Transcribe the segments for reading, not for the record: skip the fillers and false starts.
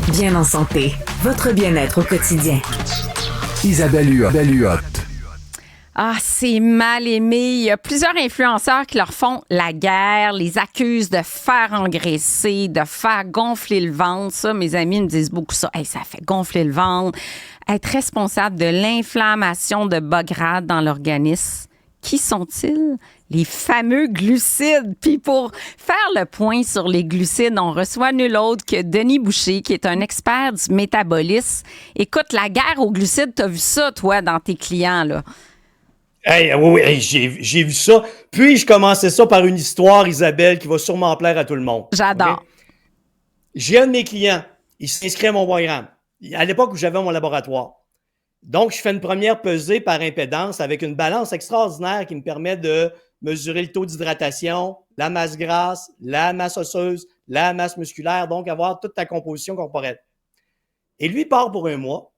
Bien en santé, votre bien-être au quotidien. Isabelle Huot. Ah, c'est mal aimé. Il y a plusieurs influenceurs qui leur font la guerre, les accusent de faire engraisser, de faire gonfler le ventre. Ça, mes amis me disent beaucoup ça. Hey, ça fait gonfler le ventre. Être responsable de l'inflammation de bas grade dans l'organisme. Qui sont-ils? Les fameux glucides. Puis pour faire le point sur les glucides, on reçoit nul autre que Denis Boucher, qui est un expert du métabolisme. Écoute, la guerre aux glucides, t'as vu ça, toi, dans tes clients, là? Hey, oui, hey, j'ai vu ça. Puis, je commençais ça par une histoire, Isabelle, qui va sûrement plaire à tout le monde. J'adore. Okay? J'ai un de mes clients, il s'inscrit à mon programme, à l'époque où j'avais mon laboratoire. Donc, je fais une première pesée par impédance avec une balance extraordinaire qui me permet de mesurer le taux d'hydratation, la masse grasse, la masse osseuse, la masse musculaire, donc avoir toute ta composition corporelle. Et lui part pour un mois,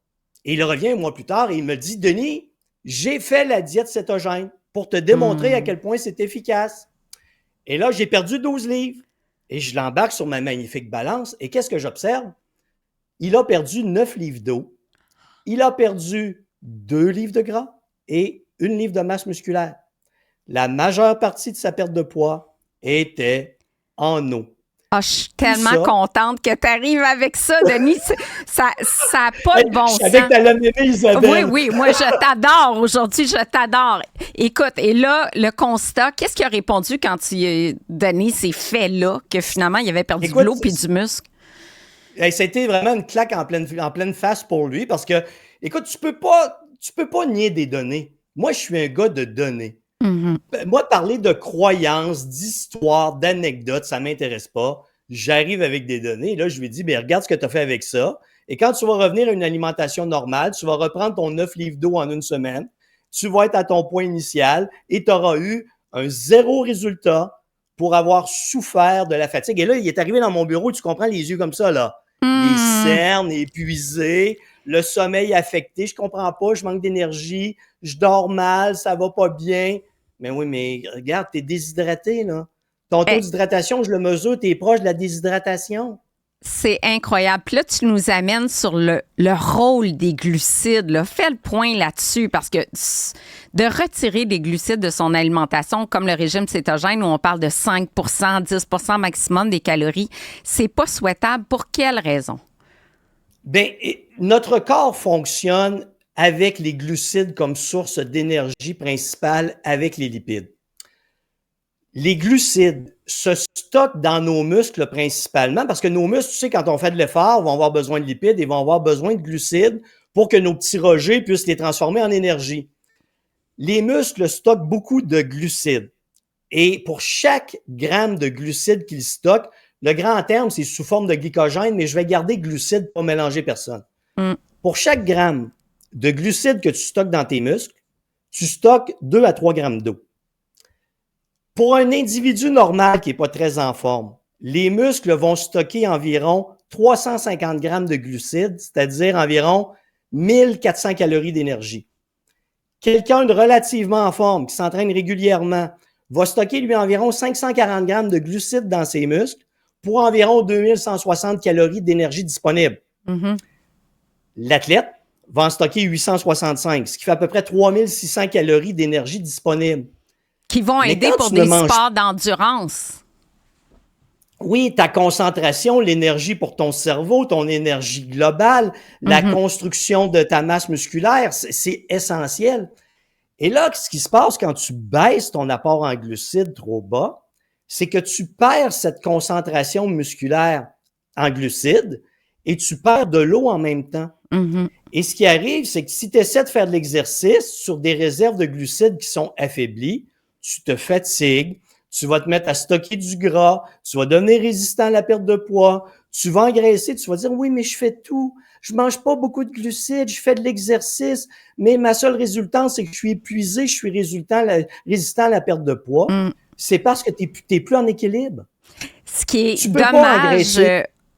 et il revient un mois plus tard et il me dit, Denis, j'ai fait la diète cétogène pour te démontrer à quel point c'est efficace. Et là, j'ai perdu 12 livres. Et je l'embarque sur ma magnifique balance. Et qu'est-ce que j'observe? Il a perdu 9 livres d'eau. Il a perdu 2 livres de gras et 1 livre de masse musculaire. La majeure partie de sa perte de poids était en eau. Ah, je suis tellement contente que tu arrives avec ça, Denis. Ça n'a pas de bon sens. Je savais que tu allais m'aimer, Isabelle. Oui, moi, je t'adore. Aujourd'hui, je t'adore. Écoute, et là, le constat, qu'est-ce qu'il a répondu quand tu as donné ces faits-là, que finalement, il avait perdu de l'eau puis du muscle? C'était vraiment une claque en pleine face pour lui parce que, écoute, tu peux pas nier des données. Moi, je suis un gars de données. Mm-hmm. Moi, parler de croyances, d'histoires, d'anecdotes, ça m'intéresse pas. J'arrive avec des données. Là, je lui dis, regarde ce que tu as fait avec ça. Et quand tu vas revenir à une alimentation normale, tu vas reprendre ton 9 livres d'eau en une semaine. Tu vas être à ton point initial et tu auras eu un 0 résultat pour avoir souffert de la fatigue. Et là, il est arrivé dans mon bureau, tu comprends, les yeux comme ça, là. Les cernes épuisées, le sommeil affecté. Je comprends pas, je manque d'énergie, je dors mal, ça va pas bien. Mais oui, mais regarde, t'es déshydraté, là. Ton taux d'hydratation, je le mesure, t'es proche de la déshydratation. C'est incroyable. Puis là, tu nous amènes sur le rôle des glucides. Là. Fais le point là-dessus parce que de retirer des glucides de son alimentation, comme le régime cétogène où on parle de 5 10 maximum des calories, c'est pas souhaitable. Pour quelle raison? Bien, notre corps fonctionne avec les glucides comme source d'énergie principale avec les lipides. Les glucides se stockent dans nos muscles principalement parce que nos muscles, tu sais, quand on fait de l'effort, vont avoir besoin de lipides et vont avoir besoin de glucides pour que nos petits rejets puissent les transformer en énergie. Les muscles stockent beaucoup de glucides et pour chaque gramme de glucides qu'ils stockent, le grand terme, c'est sous forme de glycogène, mais je vais garder glucides pour mélanger personne. Pour chaque gramme de glucides que tu stockes dans tes muscles, tu stockes 2 à 3 grammes d'eau. Pour un individu normal qui n'est pas très en forme, les muscles vont stocker environ 350 grammes de glucides, c'est-à-dire environ 1400 calories d'énergie. Quelqu'un de relativement en forme qui s'entraîne régulièrement va stocker lui environ 540 grammes de glucides dans ses muscles pour environ 2160 calories d'énergie disponible. Mm-hmm. L'athlète va en stocker 865, ce qui fait à peu près 3600 calories d'énergie disponible. Qui vont aider pour des sports d'endurance. Oui, ta concentration, l'énergie pour ton cerveau, ton énergie globale, la construction de ta masse musculaire, c'est essentiel. Et là, ce qui se passe quand tu baisses ton apport en glucides trop bas, c'est que tu perds cette concentration musculaire en glucides et tu perds de l'eau en même temps. Et ce qui arrive, c'est que si tu essaies de faire de l'exercice sur des réserves de glucides qui sont affaiblies, tu te fatigues, tu vas te mettre à stocker du gras, tu vas devenir résistant à la perte de poids, tu vas engraisser, tu vas dire « Oui, mais je fais tout, je mange pas beaucoup de glucides, je fais de l'exercice, mais ma seule résultante, c'est que je suis épuisé, je suis résistant à la perte de poids. » C'est parce que tu n'es plus en équilibre. Ce qui est dommage,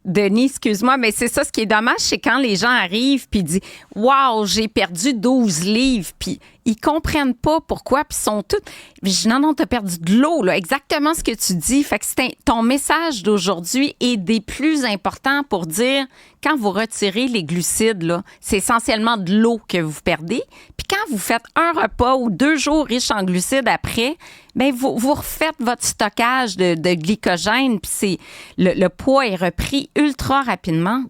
Denis, excuse-moi, mais c'est ça, ce qui est dommage, c'est quand les gens arrivent puis disent « Wow, j'ai perdu 12 livres », puis ils comprennent pas pourquoi, puis ils sont tous... Non, t'as perdu de l'eau, là. Exactement ce que tu dis. Fait que ton message d'aujourd'hui est des plus importants pour dire, quand vous retirez les glucides, là, c'est essentiellement de l'eau que vous perdez. Puis quand vous faites un repas ou 2 jours riches en glucides après, bien, vous refaites votre stockage de glycogène, puis le poids est repris ultra rapidement.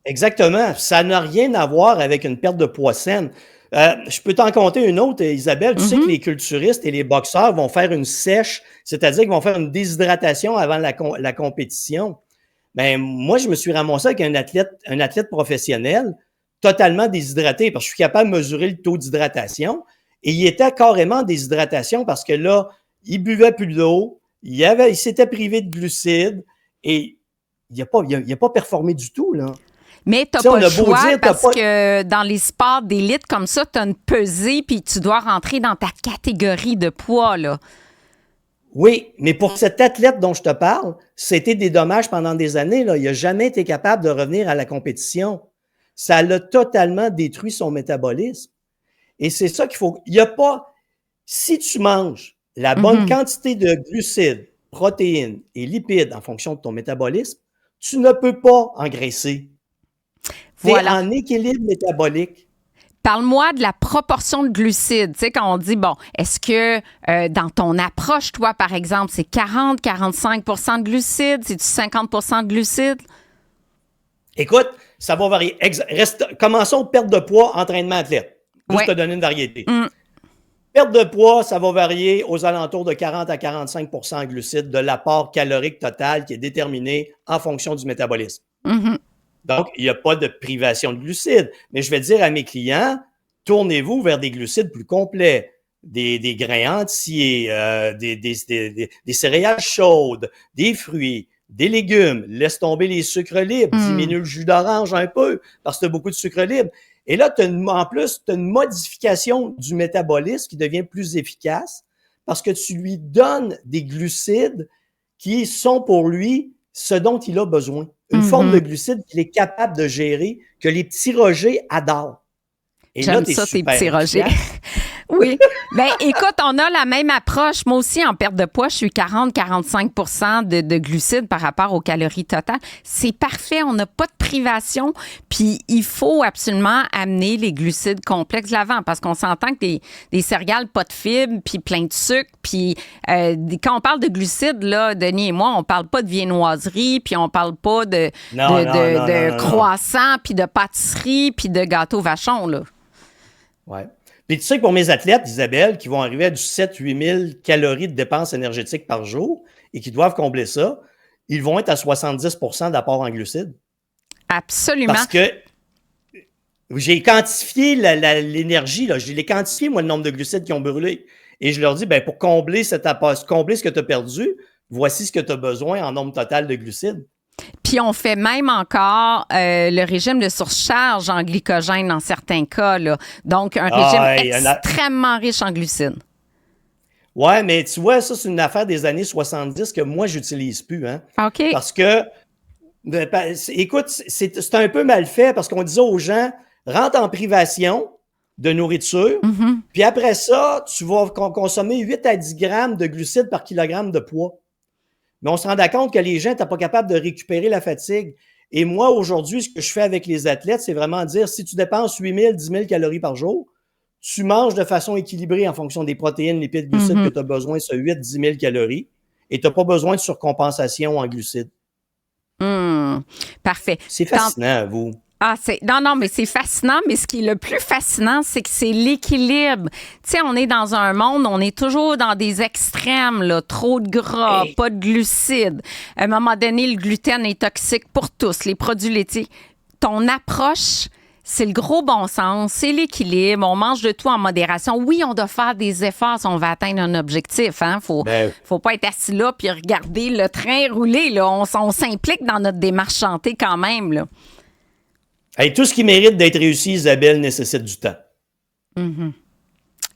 Exactement. Ça n'a rien à voir avec une perte de poids saine. Je peux t'en compter une autre, Isabelle. Tu sais que les culturistes et les boxeurs vont faire une sèche, c'est-à-dire qu'ils vont faire une déshydratation avant la compétition. Ben, moi, je me suis ramassé avec un athlète professionnel totalement déshydraté parce que je suis capable de mesurer le taux d'hydratation. Et il était carrément en déshydratation parce que là, il buvait plus d'eau, il s'était privé de glucides et il n'a pas performé du tout, là. Mais tu n'as pas le choix parce que dans les sports d'élite comme ça, tu as une pesée puis tu dois rentrer dans ta catégorie de poids, là. Oui, mais pour cet athlète dont je te parle, c'était des dommages pendant des années, là. Il n'a jamais été capable de revenir à la compétition. Ça l'a totalement détruit son métabolisme. Et c'est ça qu'il faut. Il n'y a pas. Si tu manges la bonne quantité de glucides, protéines et lipides en fonction de ton métabolisme, tu ne peux pas engraisser. Voilà. En équilibre métabolique. Parle-moi de la proportion de glucides. Tu sais, quand on dit, bon, est-ce que dans ton approche, toi, par exemple, c'est 40-45 de glucides? C'est-tu 50 de glucides? Écoute, ça va varier. Commençons perte de poids, entraînement athlète. Juste te donner une variété. Perte de poids, ça va varier aux alentours de 40 à 45 en glucides de l'apport calorique total qui est déterminé en fonction du métabolisme. Donc, il n'y a pas de privation de glucides. Mais je vais dire à mes clients, tournez-vous vers des glucides plus complets, des grains entiers, des céréales chaudes, des fruits, des légumes. Laisse tomber les sucres libres. Diminue le jus d'orange un peu parce que tu as beaucoup de sucre libre. Et là, en plus, tu as une modification du métabolisme qui devient plus efficace parce que tu lui donnes des glucides qui sont pour lui ce dont il a besoin. Une forme de glucides qu'il est capable de gérer, que les petits Rogers adorent. Et j'aime là, ça, tes petits Rogers. Oui. Bien, écoute, on a la même approche. Moi aussi, en perte de poids, je suis 40-45 de glucides par rapport aux calories totales. C'est parfait. On n'a pas de privation. Puis, il faut absolument amener les glucides complexes de l'avant parce qu'on s'entend que des céréales pas de fibres, puis plein de sucre. Puis, quand on parle de glucides, là, Denis et moi, on parle pas de viennoiserie, puis on parle pas de croissants, puis de pâtisserie, puis de gâteaux vachons, là. Ouais. Puis tu sais que pour mes athlètes, Isabelle, qui vont arriver à du 7-8 000 calories de dépenses énergétiques par jour et qui doivent combler ça, ils vont être à 70 d'apport en glucides. Absolument. Parce que j'ai quantifié l'énergie, là. Je l'ai quantifié, moi, le nombre de glucides qui ont brûlé. Et je leur dis, ben pour combler ce que tu as perdu, voici ce que tu as besoin en nombre total de glucides. Puis on fait même encore le régime de surcharge en glycogène dans certains cas, là. Donc, un régime extrêmement riche en glucides. Ouais, mais tu vois, ça, c'est une affaire des années 70 que moi, j'utilise plus. Hein? OK. Parce que, écoute, c'est un peu mal fait parce qu'on disait aux gens, rentre en privation de nourriture, puis après ça, tu vas consommer 8 à 10 grammes de glucides par kilogramme de poids. Mais on se rend compte que les gens n'étaient pas capables de récupérer la fatigue. Et moi, aujourd'hui, ce que je fais avec les athlètes, c'est vraiment dire, si tu dépenses 8 000, 10 000 calories par jour, tu manges de façon équilibrée en fonction des protéines, lipides, glucides que tu as besoin, ce 8-10 000 calories, et tu n'as pas besoin de surcompensation en glucides. Parfait. C'est fascinant, vous. Non, mais c'est fascinant, mais ce qui est le plus fascinant, c'est que c'est l'équilibre. Tu sais, on est dans un monde, on est toujours dans des extrêmes, là, trop de gras, pas de glucides. À un moment donné, le gluten est toxique pour tous, les produits laitiers. Ton approche, c'est le gros bon sens, c'est l'équilibre, on mange de tout en modération. Oui, on doit faire des efforts si on va atteindre un objectif. Hein? Faut pas être assis là puis regarder le train rouler. Là. On s'implique dans notre démarche santé quand même, là. Hey, tout ce qui mérite d'être réussi, Isabelle, nécessite du temps.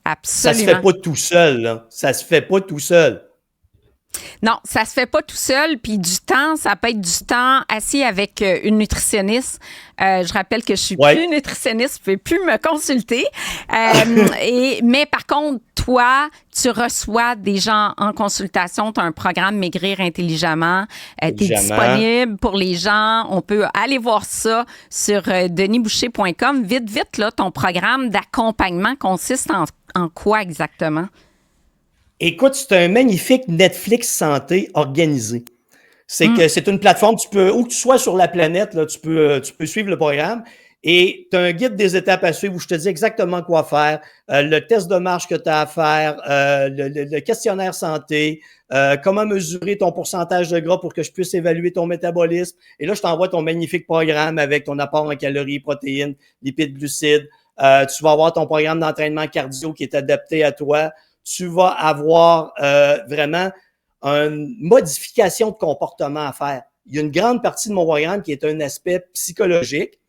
Absolument. Ça se fait pas tout seul, là. Ça se fait pas tout seul. Non, ça se fait pas tout seul. Puis du temps, ça peut être du temps assis avec une nutritionniste. Je rappelle que je suis plus nutritionniste, vous pouvez plus me consulter. Mais par contre, toi, tu reçois des gens en consultation. Tu as un programme Maigrir intelligemment. Tu es disponible pour les gens. On peut aller voir ça sur denisboucher.com. Vite, là, ton programme d'accompagnement consiste en quoi exactement? Écoute, c'est un magnifique Netflix santé organisé. C'est que c'est une plateforme, où que tu sois sur la planète, là, tu peux suivre le programme et tu as un guide des étapes à suivre où je te dis exactement quoi faire, le test de marche que tu as à faire, le questionnaire santé, comment mesurer ton pourcentage de gras pour que je puisse évaluer ton métabolisme. Et là, je t'envoie ton magnifique programme avec ton apport en calories, protéines, lipides, glucides. Tu vas avoir ton programme d'entraînement cardio qui est adapté à toi. Tu vas avoir vraiment une modification de comportement à faire. Il y a une grande partie de mon programme qui est un aspect psychologique.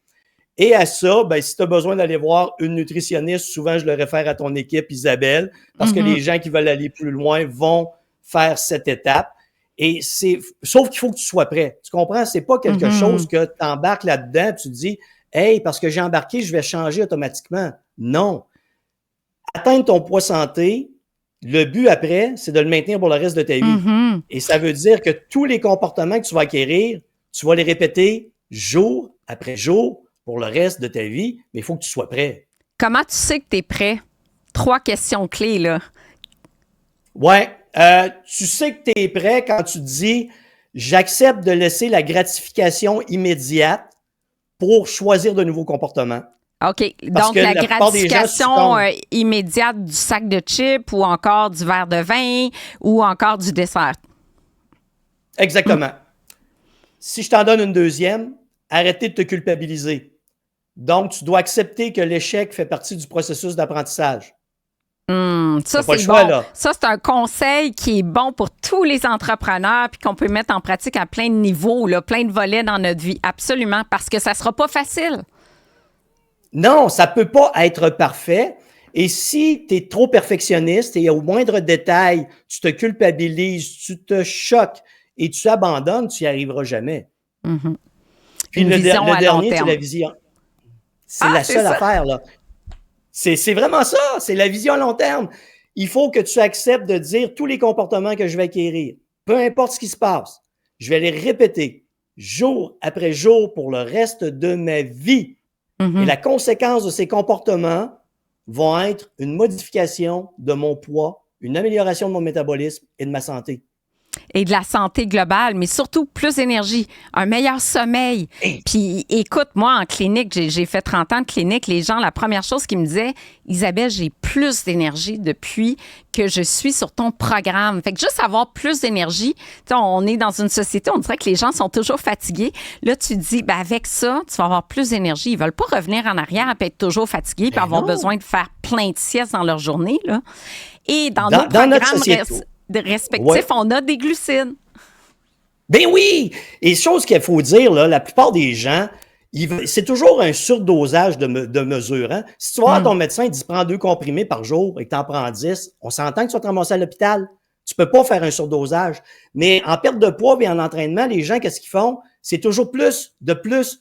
Et à ça, ben, si tu as besoin d'aller voir une nutritionniste, souvent je le réfère à ton équipe, Isabelle, parce que les gens qui veulent aller plus loin vont faire cette étape. Et sauf qu'il faut que tu sois prêt. Tu comprends? C'est pas quelque chose que tu embarques là-dedans, tu te dis, hey, parce que j'ai embarqué, je vais changer automatiquement. Non. Atteindre ton poids santé, le but après, c'est de le maintenir pour le reste de ta vie. Et ça veut dire que tous les comportements que tu vas acquérir, tu vas les répéter jour après jour pour le reste de ta vie, mais il faut que tu sois prêt. Comment tu sais que tu es prêt? 3 questions clés, là. Ouais. Tu sais que tu es prêt quand tu dis « J'accepte de laisser la gratification immédiate pour choisir de nouveaux comportements. » OK. Donc, la gratification immédiate du sac de chips ou encore du verre de vin ou encore du dessert. Exactement. Si je t'en donne une deuxième, arrêtez de te culpabiliser. Donc, tu dois accepter que l'échec fait partie du processus d'apprentissage. Ça, c'est bon. Ça, c'est un conseil qui est bon pour tous les entrepreneurs puis qu'on peut mettre en pratique à plein de niveaux, là, plein de volets dans notre vie. Absolument, parce que ça ne sera pas facile. Non, ça peut pas être parfait. Et si tu es trop perfectionniste et au moindre détail, tu te culpabilises, tu te choques et tu abandonnes, tu n'y arriveras jamais. Puis le dernier, c'est la vision. C'est la seule affaire, là. C'est vraiment ça, c'est la vision à long terme. Il faut que tu acceptes de dire tous les comportements que je vais acquérir, peu importe ce qui se passe, je vais les répéter jour après jour pour le reste de ma vie. Et la conséquence de ces comportements vont être une modification de mon poids, une amélioration de mon métabolisme et de ma santé. Et de la santé globale, mais surtout plus d'énergie, un meilleur sommeil. Puis écoute, moi, en clinique, j'ai fait 30 ans de clinique, les gens, la première chose qu'ils me disaient, Isabelle, j'ai plus d'énergie depuis que je suis sur ton programme. Fait que juste avoir plus d'énergie, tu sais, on est dans une société, on dirait que les gens sont toujours fatigués. Là, tu dis, ben avec ça, tu vas avoir plus d'énergie. Ils veulent pas revenir en arrière et être toujours fatigués puis avoir besoin de faire plein de siestes dans leur journée, là. Et dans nos programmes respectifs, on a des glucides. Ben oui! Et chose qu'il faut dire, là, la plupart des gens, c'est toujours un surdosage de mesure. Hein? Si tu vas voir ton médecin, il dit prends 2 comprimés par jour et que tu en prends 10, on s'entend que tu vas te ramasser à l'hôpital. Tu peux pas faire un surdosage. Mais en perte de poids et en entraînement, les gens, qu'est-ce qu'ils font? C'est toujours plus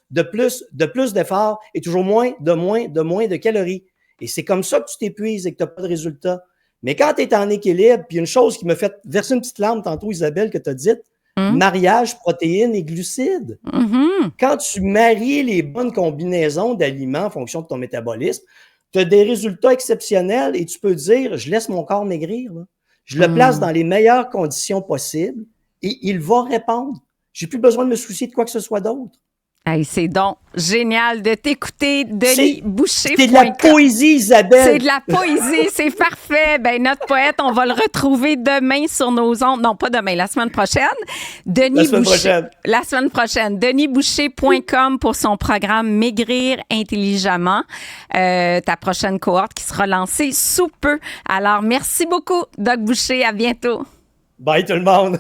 d'efforts et toujours moins de calories. Et c'est comme ça que tu t'épuises et que tu n'as pas de résultat. Mais quand tu es en équilibre, puis une chose qui me fait verser une petite larme tantôt, Isabelle, que tu as dite, mariage, protéines et glucides. Quand tu maries les bonnes combinaisons d'aliments en fonction de ton métabolisme, tu as des résultats exceptionnels et tu peux dire, je laisse mon corps maigrir. Là. Je le place dans les meilleures conditions possibles et il va répondre. J'ai plus besoin de me soucier de quoi que ce soit d'autre. Hey, c'est donc génial de t'écouter, Denis Boucher. C'est de la poésie, Isabelle. C'est de la poésie, c'est parfait. Ben, notre poète, on va le retrouver demain sur nos ondes. Non, pas demain, la semaine prochaine. La semaine prochaine. DenisBoucher.com pour son programme Maigrir intelligemment. Ta prochaine cohorte qui sera lancée sous peu. Alors, merci beaucoup, Doc Boucher. À bientôt. Bye tout le monde.